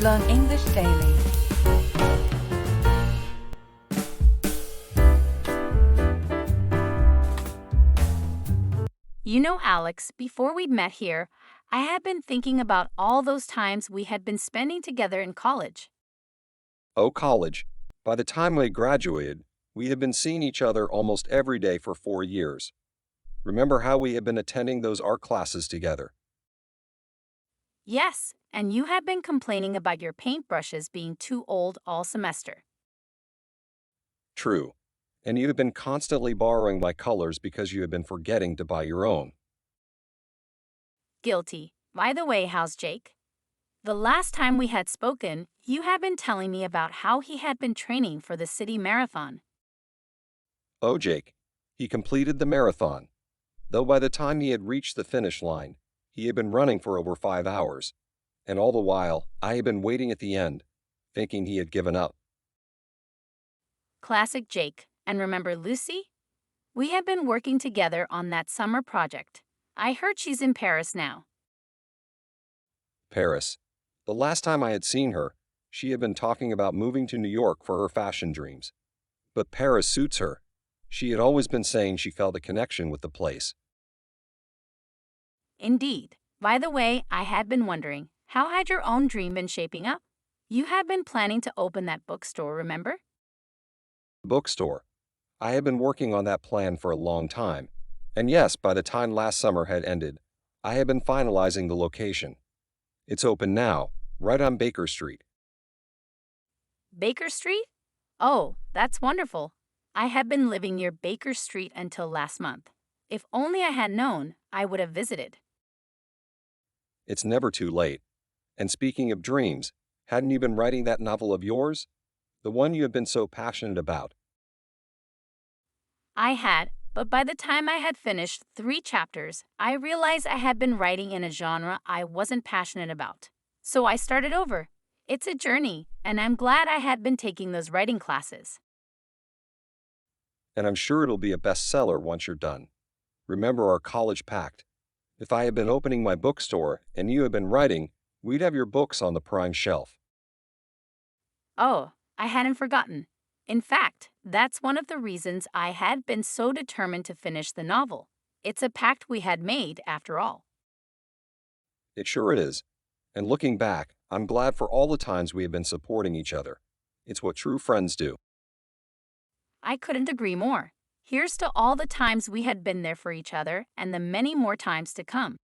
Learn English daily. You know, Alex, before we met here, I had been thinking about all those times we had been spending together in college. Oh, college. By the time we graduated, we had been seeing each other almost every day for 4 years. Remember how we had been attending those art classes together? Yes, and you had been complaining about your paintbrushes being too old all semester. True. And you had been constantly borrowing my colors because you had been forgetting to buy your own. Guilty. By the way, how's Jake? The last time we had spoken, you had been telling me about how he had been training for the city marathon. Oh, Jake. He completed the marathon, though by the time he had reached the finish line, he had been running for over 5 hours. And all the while, I had been waiting at the end, thinking he had given up. Classic Jake. And remember Lucy? We had been working together on that summer project. I heard she's in Paris now. Paris. The last time I had seen her, she had been talking about moving to New York for her fashion dreams. But Paris suits her. She had always been saying she felt a connection with the place. Indeed. By the way, I had been wondering, how had your own dream been shaping up? You had been planning to open that bookstore, remember? Bookstore. I had been working on that plan for a long time. And yes, by the time last summer had ended, I had been finalizing the location. It's open now, right on Baker Street. Baker Street? Oh, that's wonderful. I had been living near Baker Street until last month. If only I had known, I would have visited. It's never too late. And speaking of dreams, hadn't you been writing that novel of yours? The one you have been so passionate about? I had, but by the time I had finished 3 chapters, I realized I had been writing in a genre I wasn't passionate about. So I started over. It's a journey, and I'm glad I had been taking those writing classes. And I'm sure it'll be a bestseller once you're done. Remember our college pact. If I had been opening my bookstore and you had been writing, we'd have your books on the prime shelf. Oh, I hadn't forgotten. In fact, that's one of the reasons I had been so determined to finish the novel. It's a pact we had made, after all. It sure is. And looking back, I'm glad for all the times we have been supporting each other. It's what true friends do. I couldn't agree more. Here's to all the times we had been there for each other and the many more times to come.